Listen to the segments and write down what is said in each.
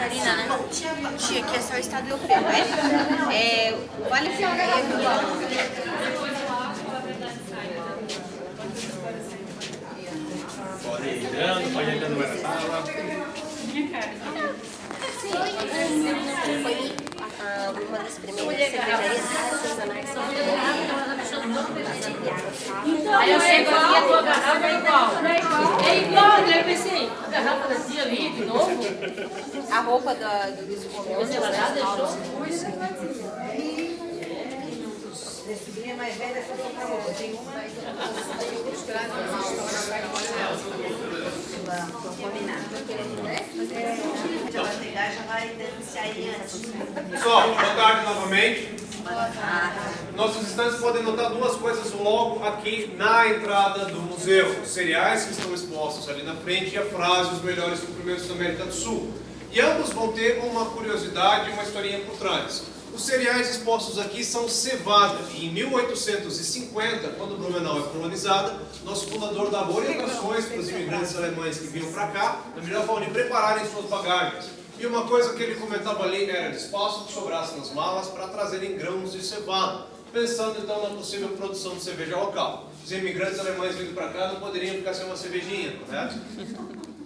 Catarina, né? Tia, aqui é só o estado do Rio, né? Vale a pena ir pode ir entrando, pode ir entrando na sala. Sim, foi uma das primeiras cervejarias artesanais. Aí eu chego aqui, a tua garrafa é igual. É igual, né? Eu pensei, a garrafa da tia ali, de novo. A roupa do desenvolvimento. Você ela já deixou? Esse vinho é mais velho, é só comprar roupa. Tem uma já vai pegar, já vai denunciar aí antes. Pessoal, boa tarde novamente. Nossos estandes podem notar duas coisas logo aqui na entrada do museu. Os cereais que estão expostos ali na frente e a frase, os melhores cumprimentos da América do Sul. E ambos vão ter uma curiosidade e uma historinha por trás. Os cereais expostos aqui são cevada. E em 1850, quando Blumenau é colonizada, nosso fundador dava orientações para os imigrantes alemães que vinham para cá, da melhor forma de prepararem suas bagagens. E uma coisa que ele comentava ali era espaço que sobrasse nas malas para trazerem grãos de cevada, pensando então na possível produção de cerveja local. Os imigrantes alemães vindo para cá não poderiam ficar sem uma cervejinha, correto?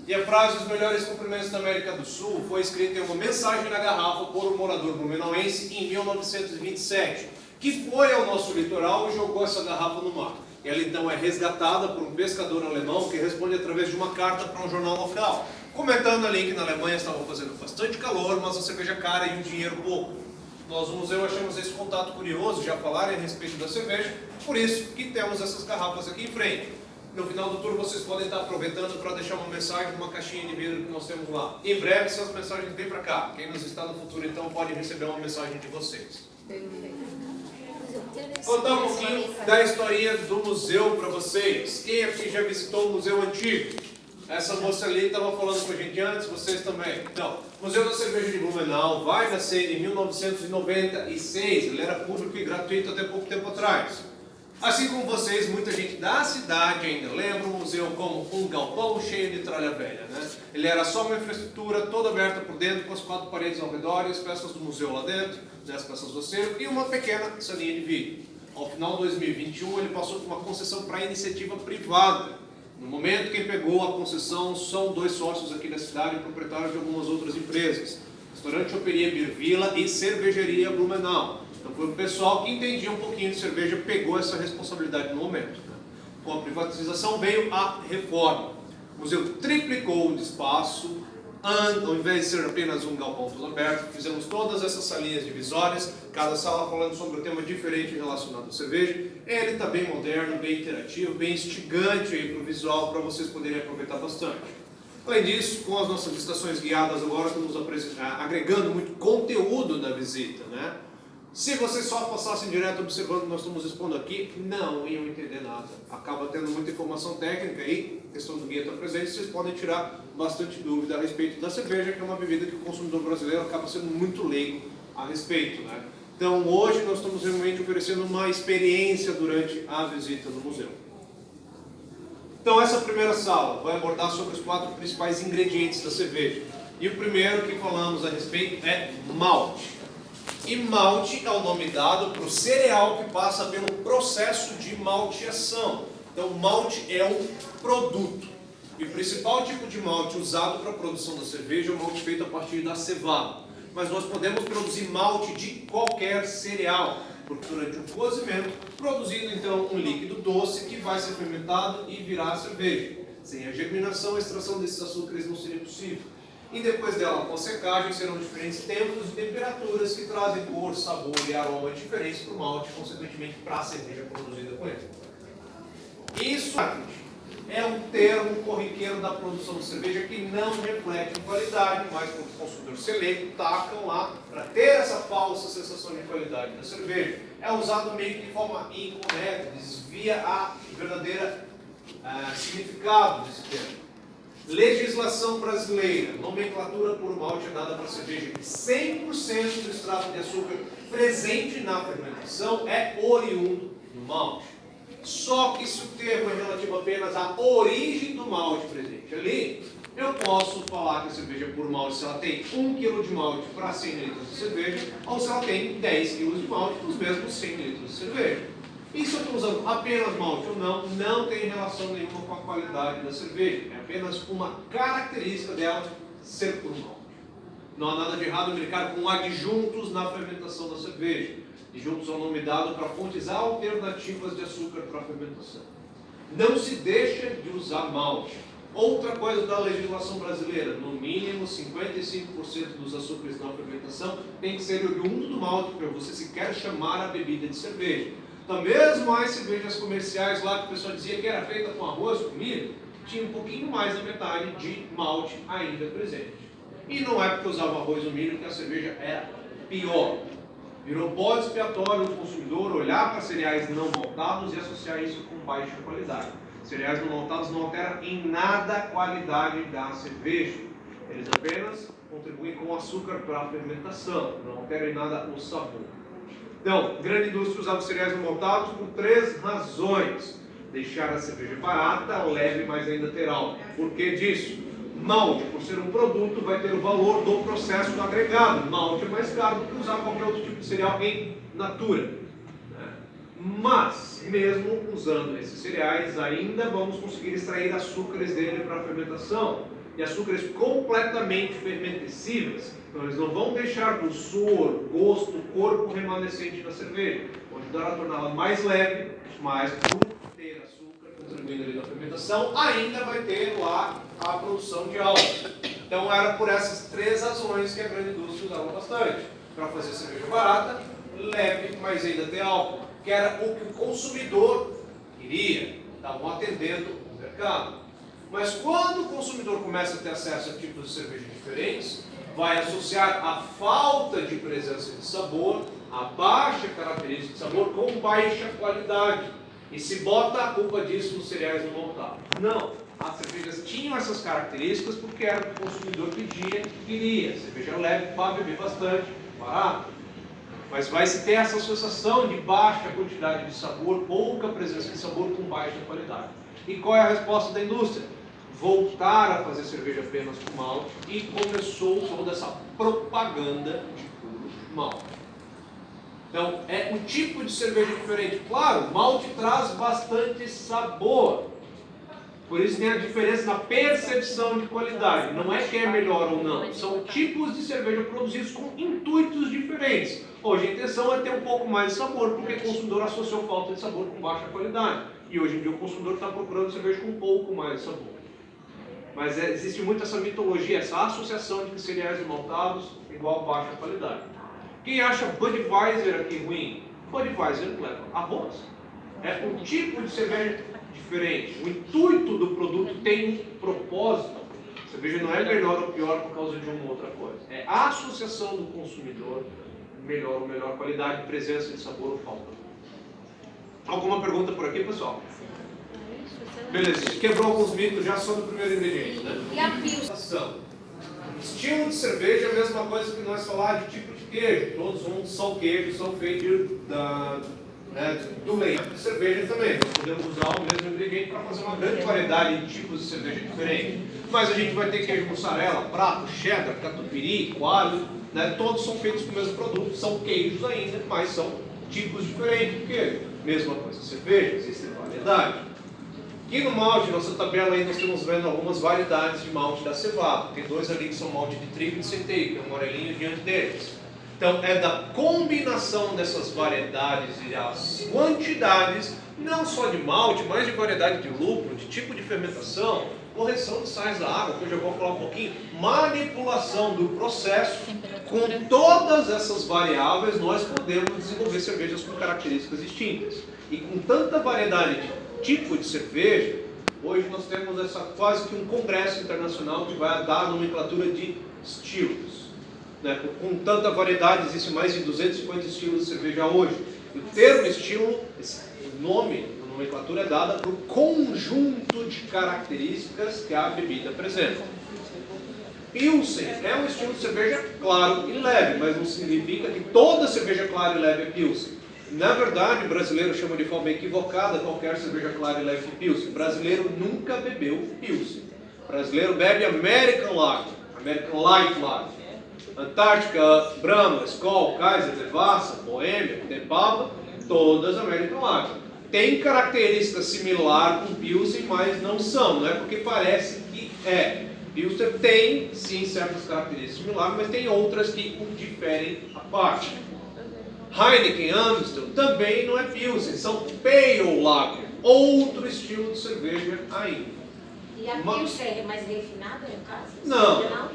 E a frase "os melhores cumprimentos da América do Sul" foi escrita em uma mensagem na garrafa por um morador blumenauense em 1927, que foi ao nosso litoral e jogou essa garrafa no mar. Ela então é resgatada por um pescador alemão que responde através de uma carta para um jornal local, comentando ali que na Alemanha estava fazendo bastante calor, mas a cerveja cara e o dinheiro pouco. Nós no museu achamos esse contato curioso, já falarem a respeito da cerveja, por isso que temos essas garrafas aqui em frente. No final do tour vocês podem estar aproveitando para deixar uma mensagem numa caixinha de vidro que nós temos lá. Em breve essas mensagens vêm para cá. Quem nos está no futuro então pode receber uma mensagem de vocês. Contar um pouquinho da historinha do museu para vocês. Quem aqui já visitou o Museu Antigo? Essa moça ali estava falando com a gente antes, vocês também. Então, o Museu da Cerveja de Blumenau vai nascer em 1996. Ele era público e gratuito até pouco tempo atrás. Assim como vocês, muita gente da cidade ainda lembra o museu como um galpão cheio de tralha velha, né? Ele era só uma infraestrutura toda aberta por dentro, com as quatro paredes ao redor e as peças do museu lá dentro, as peças do acervo e uma pequena salinha de vídeo. Ao final de 2021, ele passou por uma concessão para iniciativa privada. No momento, quem pegou a concessão são dois sócios aqui da cidade e proprietários de algumas outras empresas. Restaurante Choperia Birvila e Cervejaria Blumenau. Então foi o pessoal que entendia um pouquinho de cerveja, pegou essa responsabilidade no momento. Com a privatização veio a reforma. O museu triplicou de espaço, ao invés de ser apenas um galpão todo aberto, fizemos todas essas salinhas divisórias, cada sala falando sobre um tema diferente relacionado à cerveja. Ele está bem moderno, bem interativo, bem instigante para o visual, para vocês poderem aproveitar bastante. Além disso, com as nossas visitações guiadas agora, estamos agregando muito conteúdo na visita, né? Se vocês só passassem direto observando o que nós estamos expondo aqui, não iam entender nada. Acaba tendo muita informação técnica aí, a questão do guia está presente, vocês podem tirar bastante dúvida a respeito da cerveja, que é uma bebida que o consumidor brasileiro acaba sendo muito leigo a respeito, né? Então hoje nós estamos realmente oferecendo uma experiência durante a visita no museu. Então essa primeira sala vai abordar sobre os 4 principais ingredientes da cerveja. E o primeiro que falamos a respeito é malte. E malte é o nome dado para o cereal que passa pelo processo de malteação. Então, malte é um produto. E o principal tipo de malte usado para a produção da cerveja é o malte feito a partir da cevada. Mas nós podemos produzir malte de qualquer cereal, porque durante o cozimento, produzindo então um líquido doce que vai ser fermentado e virar cerveja. Sem a germinação, a extração desses açúcares não seria possível. E depois dela, com secagem, serão diferentes tempos e temperaturas que trazem cor, sabor e aroma diferentes para o malte, consequentemente para a cerveja produzida com ele. Isso é um termo corriqueiro da produção de cerveja que não reflete qualidade, mas para o consumidor seleto tacam lá para ter essa falsa sensação de qualidade da cerveja. É usado meio que de forma incorreta, desvia a verdadeira significado desse termo. Legislação brasileira, nomenclatura por malte é dada para cerveja que 100% do extrato de açúcar presente na fermentação é oriundo do malte. Só que se o termo é relativo apenas à origem do malte presente ali, Eu posso falar que a cerveja por malte, se ela tem 1 kg de malte para 100 litros de cerveja, ou se ela tem 10 kg de malte para os mesmos 100 litros de cerveja. E se eu estou usando apenas malte ou não, não tem relação nenhuma com a qualidade da cerveja. É apenas uma característica dela ser por malte. Não há nada de errado em brincar com adjuntos na fermentação da cerveja. Adjuntos é um nome dado para fontes alternativas de açúcar para a fermentação. Não se deixa de usar malte. Outra coisa da legislação brasileira, no mínimo 55% dos açúcares na fermentação tem que ser oriundo do malte para você sequer chamar a bebida de cerveja. Então, mesmo as cervejas comerciais lá que o pessoal dizia que era feita com arroz, com milho, tinha um pouquinho mais da metade de malte ainda presente. E não é porque usava arroz ou milho que a cerveja era pior. Virou bode expiatório do consumidor olhar para cereais não maltados e associar isso com baixa qualidade. Cereais não maltados não alteram em nada a qualidade da cerveja. Eles apenas contribuem com o açúcar para a fermentação, não alteram em nada o sabor. Então, grande indústria usava cereais não maltados por 3 razões. Deixar a cerveja barata, leve, mas ainda ter álcool. Por que disso? Malte, por ser um produto, vai ter o valor do processo agregado. Malte é mais caro do que usar qualquer outro tipo de cereal em natura. Mas, mesmo usando esses cereais, ainda vamos conseguir extrair açúcares dele para a fermentação. E açúcares completamente fermentescíveis. Então, eles não vão deixar doçor, gosto, corpo remanescente da cerveja. Vão ajudar a torná-la mais leve, mas por ter açúcar contribuindo ali na fermentação, ainda vai ter lá a produção de álcool. Então, era por essas 3 razões que a grande indústria usava bastante. Para fazer cerveja barata, leve, mas ainda ter álcool. Que era o que o consumidor queria, estavam atendendo o mercado. Mas quando o consumidor começa a ter acesso a tipos de cerveja diferentes, vai associar a falta de presença de sabor, a baixa característica de sabor com baixa qualidade. E se bota a culpa disso nos cereais não maltados. Não, as cervejas tinham essas características porque era o que o consumidor pedia e queria. Cerveja leve para beber bastante, barato. Mas vai se ter essa associação de baixa quantidade de sabor, pouca presença de sabor com baixa qualidade. E qual é a resposta da indústria? Voltar a fazer cerveja apenas com malte e começou toda essa propaganda de puro malte. Então, é um tipo de cerveja diferente. Claro, malte traz bastante sabor. Por isso tem a diferença na percepção de qualidade. Não é que é melhor ou não. São tipos de cerveja produzidos com intuitos diferentes. Hoje a intenção é ter um pouco mais de sabor, porque o consumidor associou falta de sabor com baixa qualidade. E hoje em dia o consumidor está procurando cerveja com um pouco mais de sabor. Mas existe muito essa mitologia, essa associação de que cereais maltados igual baixa qualidade. Quem acha Budweiser aqui ruim? Budweiser leva arroz. É um tipo de cerveja diferente. O intuito do produto tem um propósito. A cerveja não é melhor ou pior por causa de uma outra coisa. É a associação do consumidor, melhor ou melhor qualidade, presença de sabor ou falta. Alguma pergunta por aqui, pessoal? Beleza, quebrou alguns mitos já sobre o primeiro ingrediente, né? E a pilsen? Estilo de cerveja é a mesma coisa que nós falar de tipo de queijo. Todos são queijos, são feitos do leite. Cerveja também, nós podemos usar o mesmo ingrediente para fazer uma grande variedade de tipos de cerveja diferentes. Mas a gente vai ter queijo mussarela, prato, cheddar, catupiry, coalho, né? Todos são feitos com o mesmo produto, são queijos ainda, mas são tipos diferentes de queijo. Mesma coisa, cerveja, existe variedade. Aqui no malte, nossa tabela aí, nós estamos vendo algumas variedades de malte da cevada. Tem 2 ali que são malte de trigo e de centeio, que é um amarelinho diante deles. Então, é da combinação dessas variedades e as quantidades, não só de malte, mas de variedade de lúpulo, de tipo de fermentação, correção de sais da água, que eu já vou falar um pouquinho, manipulação do processo. Com todas essas variáveis, nós podemos desenvolver cervejas com características distintas. E com tanta variedade de tipo de cerveja, hoje nós temos quase que um congresso internacional que vai dar a nomenclatura de estilos. Né? Com tanta variedade, existem mais de 250 estilos de cerveja hoje. E o termo estilo, o nome, a nomenclatura é dada para o conjunto de características que a bebida apresenta. Pilsen é um estilo de cerveja claro e leve, mas não significa que toda cerveja clara e leve é Pilsen. Na verdade, o brasileiro chama de forma equivocada qualquer cerveja clara e leve de Pilsen. O brasileiro nunca bebeu Pilsen. O brasileiro bebe American Lager, American Light Lager. Antártica, Brahma, Skol, Kaiser, Devassa, Boêmia, Depava, todas American Lager. Tem característica similar com Pilsen, mas não são, não é porque parece que é. Pilsen tem, sim, certas características similares, mas tem outras que o diferem à parte. Heineken, Amstel, também não é Pilsen, são Pale Lager, outro estilo de cerveja ainda. E a Pilsen é mais refinada, no caso? Não.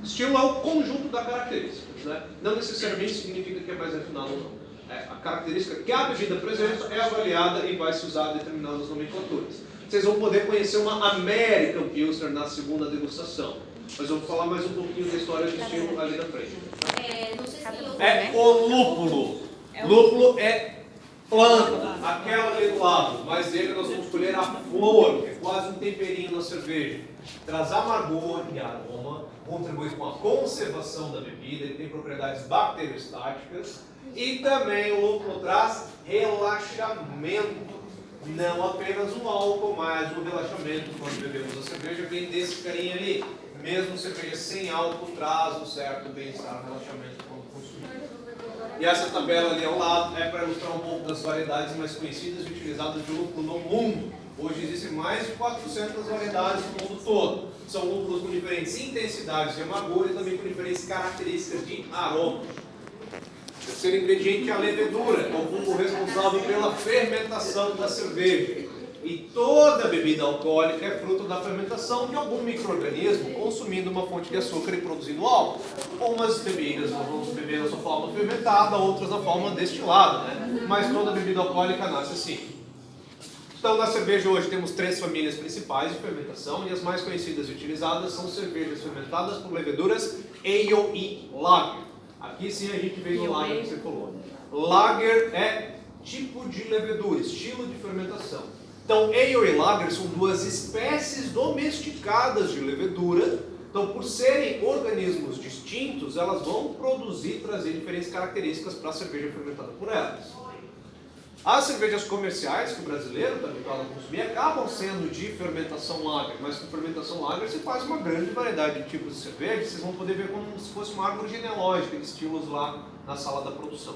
Estilo é o conjunto da característica, né? Não necessariamente significa que é mais refinado ou não. A característica que a bebida apresenta é avaliada e vai se usar determinadas nomenclaturas. Vocês vão poder conhecer uma American Pilsner na segunda degustação. Mas eu vou falar mais um pouquinho da história do estilo ali na frente. Não sei se tem outro. É o lúpulo. Lúpulo é planta, aquela ali do lado. Mas dele nós vamos escolher a flor, que é quase um temperinho na cerveja. Traz amargor e aroma, contribui com a conservação da bebida, ele tem propriedades bacteriostáticas e também o lúpulo traz relaxamento, não apenas um álcool, mas um relaxamento. Quando bebemos a cerveja vem desse carinha ali, mesmo cerveja sem álcool traz um certo bem-estar, relaxamento quando consumido. E essa tabela ali ao lado é para ilustrar um pouco das variedades mais conhecidas e utilizadas de lúpulo no mundo. Hoje existem mais de 400 variedades no mundo todo. São lúpulos com diferentes intensidades de amargor e também com diferentes características de aroma. O terceiro ingrediente é a levedura, que é o fungo responsável pela fermentação da cerveja. E toda bebida alcoólica é fruto da fermentação de algum micro-organismo consumindo uma fonte de açúcar e produzindo álcool. Umas bebidas nós vamos beber na sua forma fermentada, outras na forma destilada, né? Mas toda bebida alcoólica nasce assim. Então, na cerveja hoje temos 3 famílias principais de fermentação e as mais conhecidas e utilizadas são cervejas fermentadas por leveduras Ale e Lager. Aqui sim a gente veio no Lager que você falou. Lager é tipo de levedura, estilo de fermentação. Então, Ale e Lager são 2 espécies domesticadas de levedura. Então, por serem organismos distintos, elas vão produzir, trazer diferentes características para a cerveja fermentada por elas. As cervejas comerciais que o brasileiro está habituado a consumir acabam sendo de fermentação lager, mas com fermentação lager se faz uma grande variedade de tipos de cerveja. Vocês vão poder ver como se fosse uma árvore genealógica de estilos lá na sala da produção.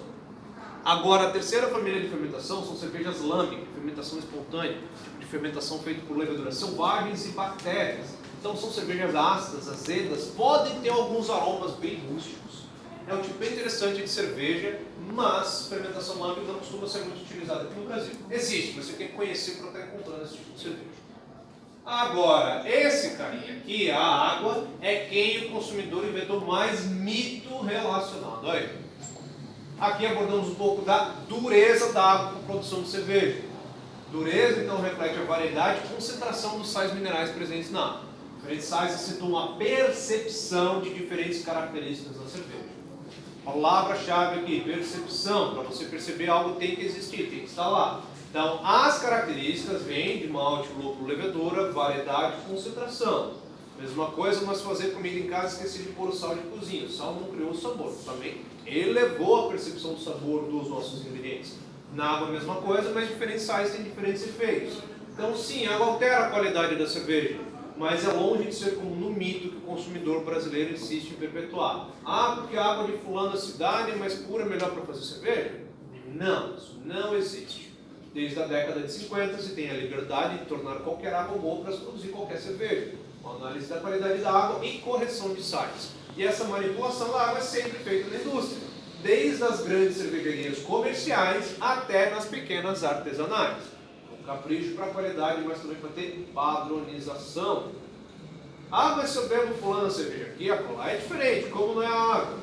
Agora, a terceira família de fermentação são cervejas lambic, fermentação espontânea, tipo de fermentação feita por leveduras selvagens e bactérias. Então são cervejas ácidas, azedas, podem ter alguns aromas bem rústicos. É um tipo bem interessante de cerveja, mas fermentação lambic não costuma ser muito utilizada aqui no Brasil. Existe, mas você tem que conhecer para estar encontrando esse tipo de cerveja. Agora, esse carinha aqui, a água, é quem o consumidor inventou mais mito relacionado a ele. Aqui abordamos um pouco da dureza da água para a produção de cerveja. Dureza, então, reflete a variedade e concentração dos sais minerais presentes na água. Diferentes sais situam a percepção de diferentes características da cerveja. Palavra-chave aqui, percepção. Para você perceber algo tem que existir, tem que estar lá. Então, as características vêm de malte, lúpulo, levedura, variedade e concentração. Mesma coisa, mas fazer comida em casa esqueci de pôr o sal de cozinha. O sal não criou o sabor, também elevou a percepção do sabor dos nossos ingredientes. Na água a mesma coisa, mas diferentes sais têm diferentes efeitos. Então sim, a água altera a qualidade da cerveja, mas é longe de ser como no mito que o consumidor brasileiro insiste em perpetuar. Ah, porque a água de fulano da cidade é mais pura, melhor para fazer cerveja? Não, isso não existe. Desde a década de 50 se tem a liberdade de tornar qualquer água boa para se produzir qualquer cerveja. Uma análise da qualidade da água e correção de sais. E essa manipulação da água é sempre feita na indústria, desde as grandes cervejarias comerciais até nas pequenas artesanais. Um capricho para a qualidade, mas também para ter padronização. Ah, mas se eu bebo fulano cerveja aqui, a colar é diferente, como não é a água?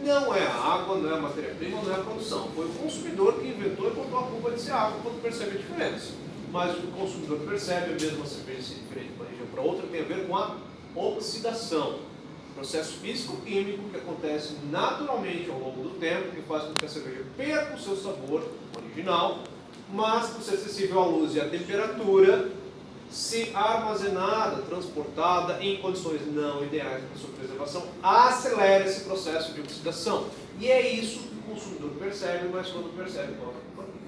Não é a água, não é a matéria-prima, não é a produção. Foi o consumidor que inventou e botou a culpa de ser água quando percebe a diferença. Mas o que o consumidor percebe, a mesma cerveja ser diferente de uma região para outra, tem a ver com a oxidação. Processo físico-químico que acontece naturalmente ao longo do tempo, que faz com que a cerveja perca o seu sabor original, mas por ser acessível à luz e à temperatura, se armazenada, transportada em condições não ideais para sua preservação, acelera esse processo de oxidação. E é isso que o consumidor percebe, mas quando percebe, coloca por aqui.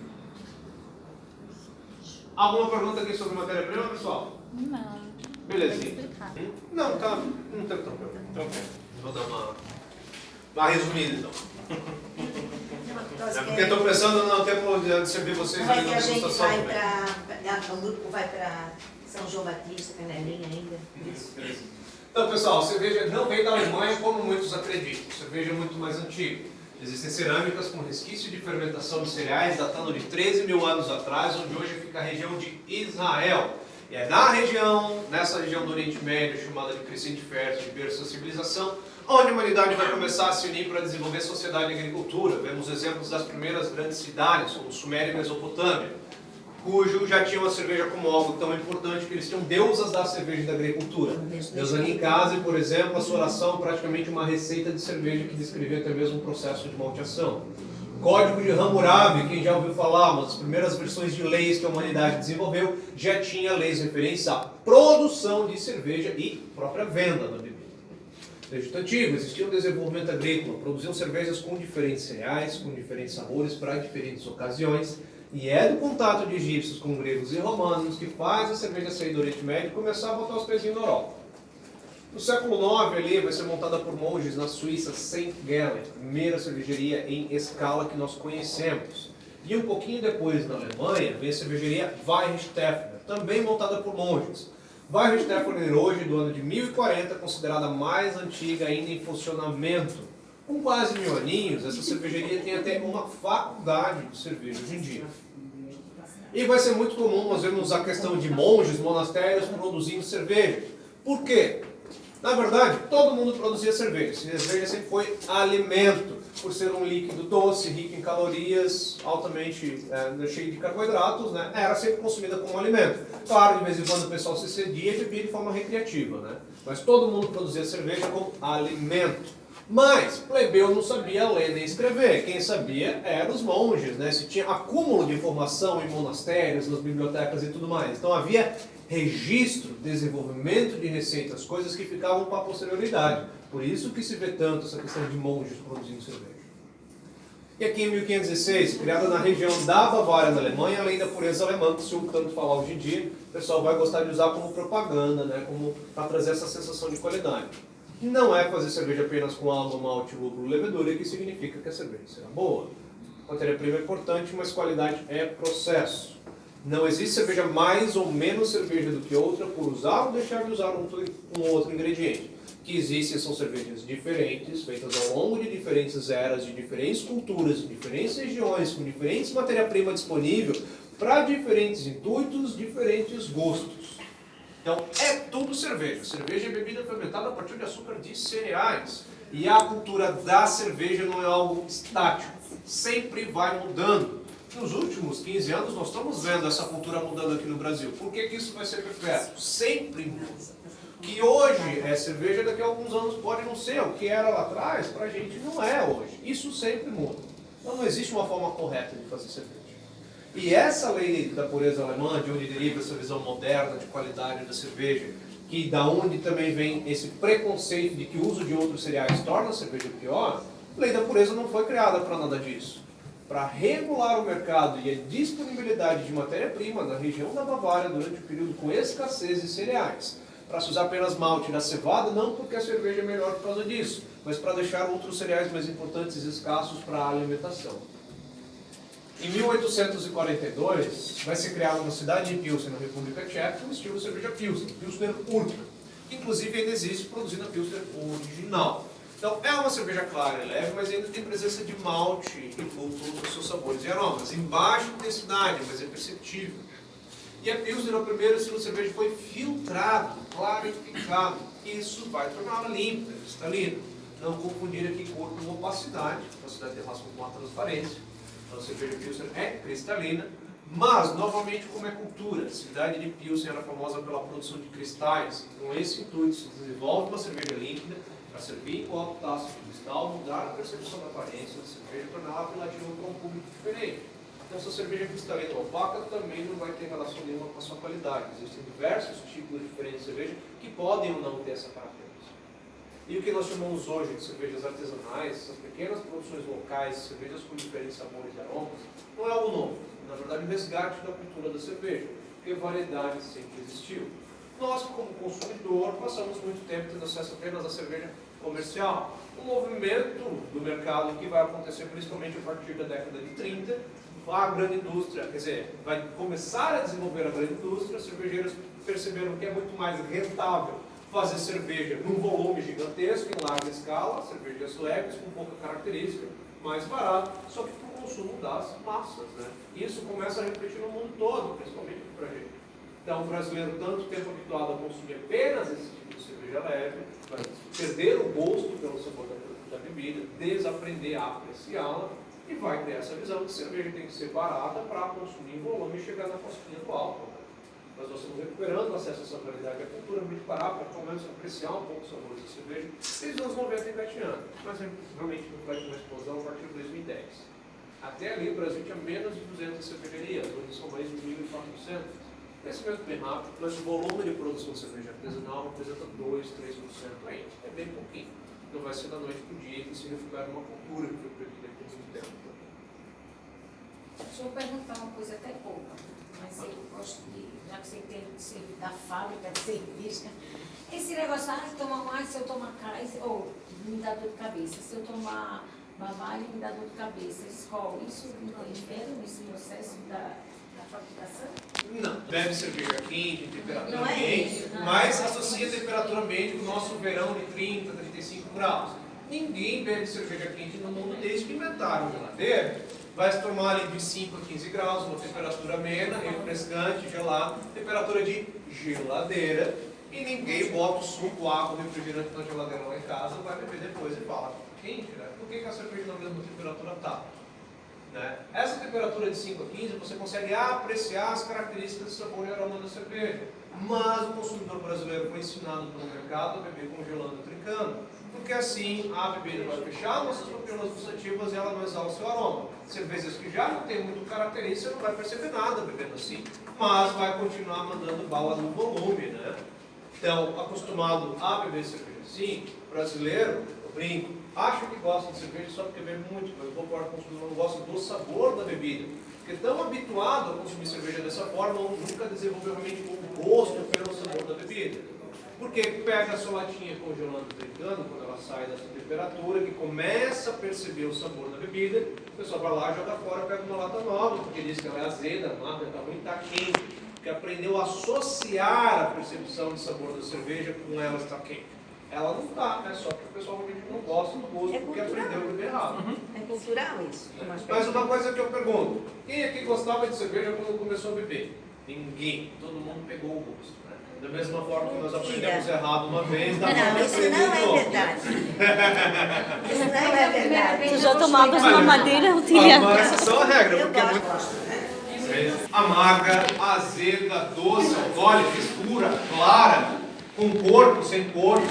Alguma pergunta aqui sobre matéria-prima, pessoal? Não. Belezinha. Não, tá. Não tem problema. Tranquilo. Vou dar uma resumida então. É porque estou pensando no tempo de servir vocês Como é ali que na a gente degustação vai também. o grupo vai para São João Batista, Canelinha ainda? Isso. Então, pessoal, a cerveja não vem da Alemanha como muitos acreditam. A cerveja é muito mais antiga. Existem cerâmicas com resquício de fermentação de cereais datando de 13 mil anos atrás, onde hoje fica a região de Israel. E é nessa região do Oriente Médio, chamada de crescente fértil, de berço da civilização, onde a humanidade vai começar a se unir para desenvolver sociedade e agricultura. Vemos exemplos das primeiras grandes cidades, como Suméria e Mesopotâmia, cujo já tinham a cerveja como algo tão importante que eles tinham deusas da cerveja e da agricultura. Deusa Ninkasi, por exemplo, a sua oração é praticamente uma receita de cerveja que descrevia até mesmo um processo de malteação. Código de Hammurabi, quem já ouviu falar, uma das primeiras versões de leis que a humanidade desenvolveu, já tinha leis referentes à produção de cerveja e própria venda da bebida. Desde o antigo existia um desenvolvimento agrícola, produziam cervejas com diferentes cereais, com diferentes sabores para diferentes ocasiões, e é do contato de egípcios com gregos e romanos que faz a cerveja sair do Oriente Médio e começar a botar os pezinhos na Europa. No século IX ali vai ser montada por monges na Suíça, St. Gallen, a primeira cervejaria em escala que nós conhecemos. E um pouquinho depois, na Alemanha, vem a cervejaria Weihenstephaner, também montada por monges. Weihenstephaner hoje, do ano de 1040, considerada a mais antiga ainda em funcionamento. Com quase 1000 aninhos, essa cervejaria tem até uma faculdade de cerveja hoje em dia. E vai ser muito comum nós vermos a questão de monges, monastérios produzindo cerveja. Por quê? Na verdade, todo mundo produzia cerveja. Cerveja sempre foi alimento, por ser um líquido doce, rico em calorias, altamente cheio de carboidratos, né? Era sempre consumida como alimento. Claro, de vez em quando o pessoal se cedia e bebia de forma recreativa, né? Mas todo mundo produzia cerveja como alimento. Mas plebeu não sabia ler nem escrever. Quem sabia eram os monges, né? Se tinha acúmulo de informação em monastérios, nas bibliotecas e tudo mais. Então havia registro, desenvolvimento de receitas, coisas que ficavam para a posterioridade. Por isso que se vê tanto essa questão de monges produzindo cerveja. E aqui em 1516, criada na região da Bavária, na Alemanha, além da pureza alemã, que se ouve tanto falar hoje em dia, o pessoal vai gostar de usar como propaganda, né? Como para trazer essa sensação de qualidade. Não é fazer cerveja apenas com álcool, malte, lúpulo, levedura, que significa que a cerveja será boa. Matéria-prima é importante, mas qualidade é processo. Não existe cerveja mais ou menos cerveja do que outra por usar ou deixar de usar um outro ingrediente. O que existem são cervejas diferentes, feitas ao longo de diferentes eras, de diferentes culturas, de diferentes regiões, com diferentes matéria-prima disponível, para diferentes intuitos, diferentes gostos. Então, é tudo cerveja. Cerveja é bebida fermentada a partir de açúcar de cereais. E a cultura da cerveja não é algo estático. Sempre vai mudando. Nos últimos 15 anos, nós estamos vendo essa cultura mudando aqui no Brasil. Por que isso vai ser perpétuo? Sempre muda. Que hoje é cerveja, daqui a alguns anos pode não ser. O que era lá atrás, pra gente, não é hoje. Isso sempre muda. Então, não existe uma forma correta de fazer cerveja. E essa lei da pureza alemã, de onde deriva essa visão moderna de qualidade da cerveja, que da onde também vem esse preconceito de que o uso de outros cereais torna a cerveja pior, a lei da pureza não foi criada para nada disso. Para regular o mercado e a disponibilidade de matéria-prima na região da Bavária durante o período com escassez de cereais. Para se usar apenas malte da cevada, não porque a cerveja é melhor por causa disso, mas para deixar outros cereais mais importantes e escassos para a alimentação. Em 1842, vai ser criada uma cidade em Pilsen, na República Tcheca, no estilo cerveja Pilsen, Pilsner Urquell, que inclusive ainda existe produzindo a Pilsner original. Então é uma cerveja clara e leve, mas ainda tem presença de malte e lúpulo nos seus sabores e aromas, em baixa intensidade, mas é perceptível. E a Pilsner, o primeiro estilo de cerveja, foi filtrado, clarificado. Isso vai torná-la limpa, cristalina. Não confundir aqui cor com opacidade, opacidade tem relação com a transparência. Então a cerveja Pilsner é cristalina, mas, novamente, como é cultura. A cidade de Pilsen era famosa pela produção de cristais. Com esse intuito, se desenvolve uma cerveja líquida para servir em copo, taça de cristal, mudar a percepção da aparência da cerveja e torná-la apelativa para um público diferente. Então, essa cerveja cristalina opaca também não vai ter relação nenhuma com a sua qualidade. Existem diversos tipos diferentes de cerveja que podem ou não ter essa característica. E o que nós chamamos hoje de cervejas artesanais, essas pequenas produções locais, cervejas com diferentes sabores e aromas, não é algo novo. Na verdade, o resgate da cultura da cerveja, porque variedade sempre existiu. Nós, como consumidor, passamos muito tempo tendo acesso apenas à cerveja comercial. O movimento do mercado que vai acontecer principalmente a partir da década de 30, a grande indústria, quer dizer, vai começar a desenvolver a grande indústria, os cervejeiros perceberam que é muito mais rentável fazer cerveja num volume gigantesco, em larga escala, cervejas leves, com pouca característica, mais barato, só que para o consumo das massas, né? Isso começa a refletir no mundo todo, principalmente para a gente. Então, o brasileiro, tanto tempo habituado a consumir apenas esse tipo de cerveja leve, vai perder o gosto pelo sabor da bebida, desaprender a apreciá-la, e vai ter essa visão que cerveja tem que ser barata para consumir em volume e chegar na cosquinha do álcool. Mas nós estamos recuperando o acesso a essa variedade. A cultura é muito barata para, pelo menos, apreciar um pouco os sabores da cerveja desde os anos 90 engatinhando. Mas realmente não vai ter uma explosão a partir de 2010. Até ali o Brasil tinha menos de 200 cervejarias, hoje são mais de 1.400. Crescimento bem rápido, mas o volume de produção de cerveja artesanal representa 2, 3% ainda. É bem pouquinho. Não vai ser da noite para o dia que se recupera uma cultura que foi perdida por muito tempo. Deixa eu perguntar uma coisa até pouca, mas eu gosto de, já que você tem da fábrica de cerveja, esse negócio, tomar mais, se eu tomar Kaiser, ou me dá dor de cabeça, se eu tomar Bavária, me dá dor de cabeça, Skol, isso interfere nesse processo da fabricação? Não, bebe cerveja quente, em temperatura Não é ambiente, isso, não. mas associa a temperatura ambiente com o nosso verão de 30, 35 graus. Ninguém bebe cerveja quente no mundo desde que inventaram geladeira. Vai se tomar ali de 5 a 15 graus, uma temperatura amena, refrescante, gelado, temperatura de geladeira, e ninguém bota o suco, água, refrigerante na geladeira lá em casa, vai beber depois e fala, quente, né? Por que a cerveja na mesma temperatura está? Né? Essa temperatura de 5 a 15 você consegue apreciar as características de sabor e aroma da cerveja, mas o consumidor brasileiro foi ensinado pelo mercado a beber congelando e trincando, porque assim a bebida vai fechar nossas papilas gustativas e ela não exala o seu aroma. Cervejas que já não tem muito característica, não vai perceber nada bebendo assim, mas vai continuar mandando bala no volume, né? Então, acostumado a beber cerveja assim, brasileiro, eu brinco, acha que gosta de cerveja só porque bebe muito, mas o concordo com o consumidor não gosta do sabor da bebida. Porque tão habituado a consumir cerveja dessa forma, nunca desenvolveu realmente um gosto pelo sabor da bebida. Porque pega a sua latinha congelando e trincando, quando ela sai dessa temperatura, que começa a perceber o sabor da bebida, o pessoal vai lá, joga fora, pega uma lata nova, porque diz que ela é azeda, amarga, está ruim, está quente. Porque aprendeu a associar a percepção de sabor da cerveja com ela estar quente. Ela não está, né? Só que o pessoal realmente não gosta do gosto, porque aprendeu a beber errado. É cultural isso. Mas uma coisa que eu pergunto, quem aqui gostava de cerveja quando começou a beber? Ninguém. Todo mundo pegou o gosto. Né? Da mesma forma que nós aprendemos errado uma vez, da Não, isso não é verdade. Isso não é verdade. Tu já tomavas uma madeira, eu tinha. Mas essa só a regra, Eu porque é muito gosto, né? amarga, azeda, doce, alcoólica, escura, clara, com corpo, sem corpo.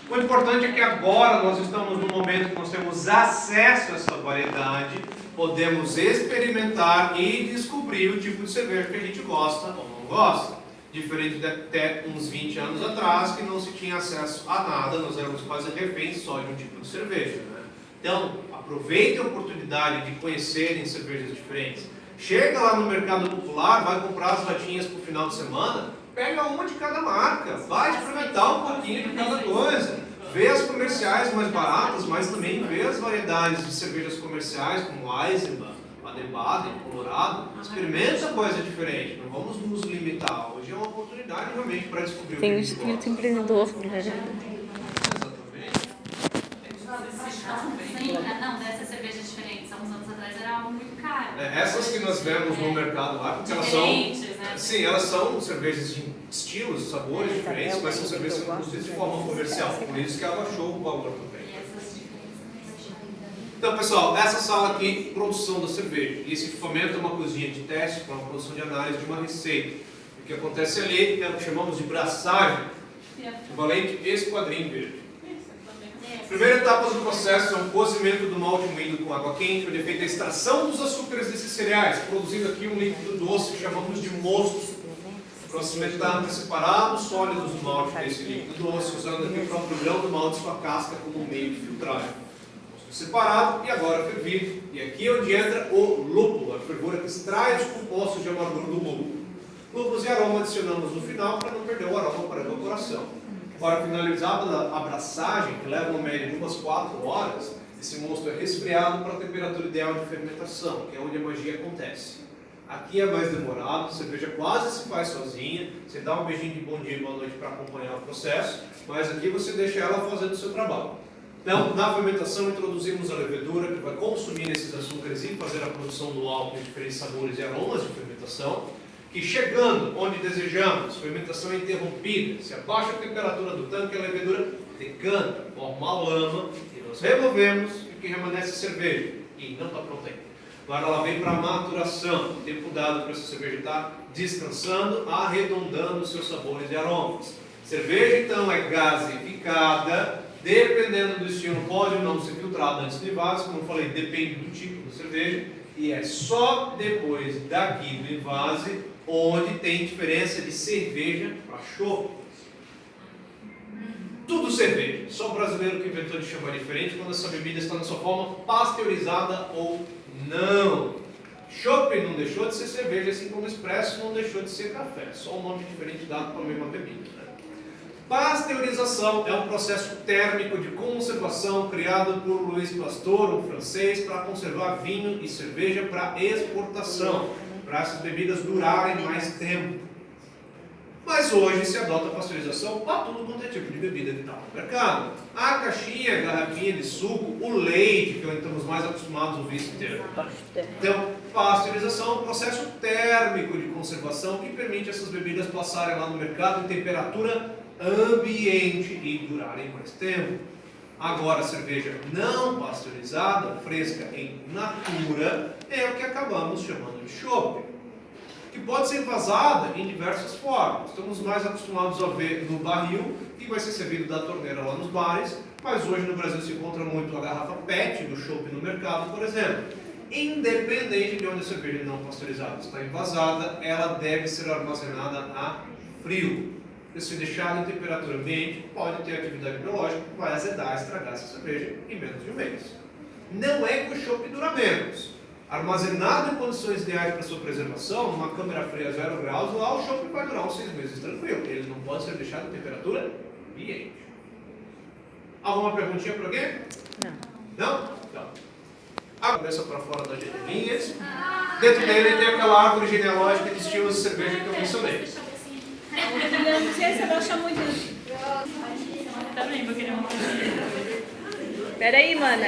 O importante é que agora nós estamos num momento que nós temos acesso a essa variedade, podemos experimentar e descobrir o tipo de cerveja que a gente gosta ou não gosta. Diferente de até uns 20 anos atrás, que não se tinha acesso a nada, nós éramos quase reféns só de um tipo de cerveja. Né? Então, aproveitem a oportunidade de conhecerem cervejas diferentes. Chega lá no mercado popular, vai comprar as latinhas para o final de semana, pega uma de cada marca, vai experimentar um pouquinho de cada coisa. Vê as comerciais mais baratas, mas também vê as variedades de cervejas comerciais, como Eisenbahn, Baden-Baden, Colorado. Experimenta coisa diferente, não vamos nos limitar. Hoje é uma oportunidade realmente para descobrir Tem um o que a gente espírito gosta. empreendedor. Exatamente. Não, dessas cervejas diferentes, há uns anos atrás era algo muito caro. Essas que nós vemos no mercado lá, porque elas são, Diferentes, né? sim, elas são cervejas de estilos, sabores diferentes, mas são cervejas que são produzidas de forma comercial. Por isso que ela achou o valor também. E essas diferenças. Então, pessoal, essa sala aqui, produção da cerveja. E esse equipamento é uma cozinha de teste para uma produção de análise de uma receita. O que acontece ali é o que chamamos de braçagem, equivalente a esse quadrinho verde. Primeira etapa do processo é o cozimento do malte moído com água quente, onde é feita a extração dos açúcares desses cereais, produzindo aqui um líquido doce que chamamos de mosto. Próxima etapa é separar os sólidos do malte desse líquido doce, usando aqui o próprio grão do malte e sua casca como meio de filtragem. Separado e agora fervido. E aqui é onde entra o lúpulo, a fervura que extrai os compostos de amargor do lúpulo. Lúpulos e aroma adicionamos no final para não perder o aroma para a evaporação. Agora, finalizada a abraçagem, que leva uma média de umas 4 horas, esse mosto é resfriado para a temperatura ideal de fermentação, que é onde a magia acontece. Aqui é mais demorado, a cerveja quase se faz sozinha, você dá um beijinho de bom dia e boa noite para acompanhar o processo, mas aqui você deixa ela fazendo o seu trabalho. Então, na fermentação, introduzimos a levedura, que vai consumir esses açúcares e fazer a produção do álcool em diferentes sabores e aromas de fermentação, que chegando onde desejamos, fermentação é interrompida, se abaixa a temperatura do tanque, a levedura decanta, forma uma lama, que nós removemos e que remanesce a cerveja, e não está pronta ainda. Agora ela vem para a maturação, o tempo dado para essa cerveja estar descansando, arredondando seus sabores e aromas. Cerveja então é gasificada, dependendo do estilo pode ou não ser filtrada antes do invase, como eu falei, depende do tipo de cerveja, e é só depois daqui do invase onde tem diferença de cerveja para chopp. Tudo cerveja, só o brasileiro que inventou de chamar diferente quando essa bebida está na sua forma pasteurizada ou não. Chopp não deixou de ser cerveja, assim como expresso não deixou de ser café, só um nome diferente dado para a mesma bebida. Né? Pasteurização é um processo térmico de conservação criado por Louis Pasteur, um francês, para conservar vinho e cerveja para exportação, para essas bebidas durarem mais tempo. Mas hoje se adota a pasteurização para tudo quanto é tipo de bebida que está no mercado. A caixinha, a garrafinha de suco, o leite, que estamos mais acostumados a ouvir esse termo. Então, pasteurização é um processo térmico de conservação que permite essas bebidas passarem lá no mercado em temperatura ambiente e durarem mais tempo. Agora, a cerveja não pasteurizada, fresca em natura, é o que acabamos chamando de chopp, que pode ser envasada em diversas formas. Estamos mais acostumados a ver no barril, que vai ser servido da torneira lá nos bares, mas hoje no Brasil se encontra muito a garrafa PET do chopp no mercado, por exemplo. Independente de onde a cerveja não pasteurizada está envasada, ela deve ser armazenada a frio. Porque se deixada em temperatura ambiente, pode ter atividade biológica que vai azedar e estragar essa cerveja em menos de um mês. Não é que o chopp dura menos. Armazenado em condições ideais para sua preservação, numa câmara fria a 0 graus, lá o chopp vai durar uns 6 meses tranquilo. Ele não pode ser deixado em temperatura ambiente. Alguma perguntinha para alguém? Não. Não? Então. A cabeça para fora das janelinhas. Dentro dele tem aquela árvore genealógica de estilos de cerveja que eu mencionei. Não sei se eu gosto muito. Também vou querer uma coisa. Peraí, mana.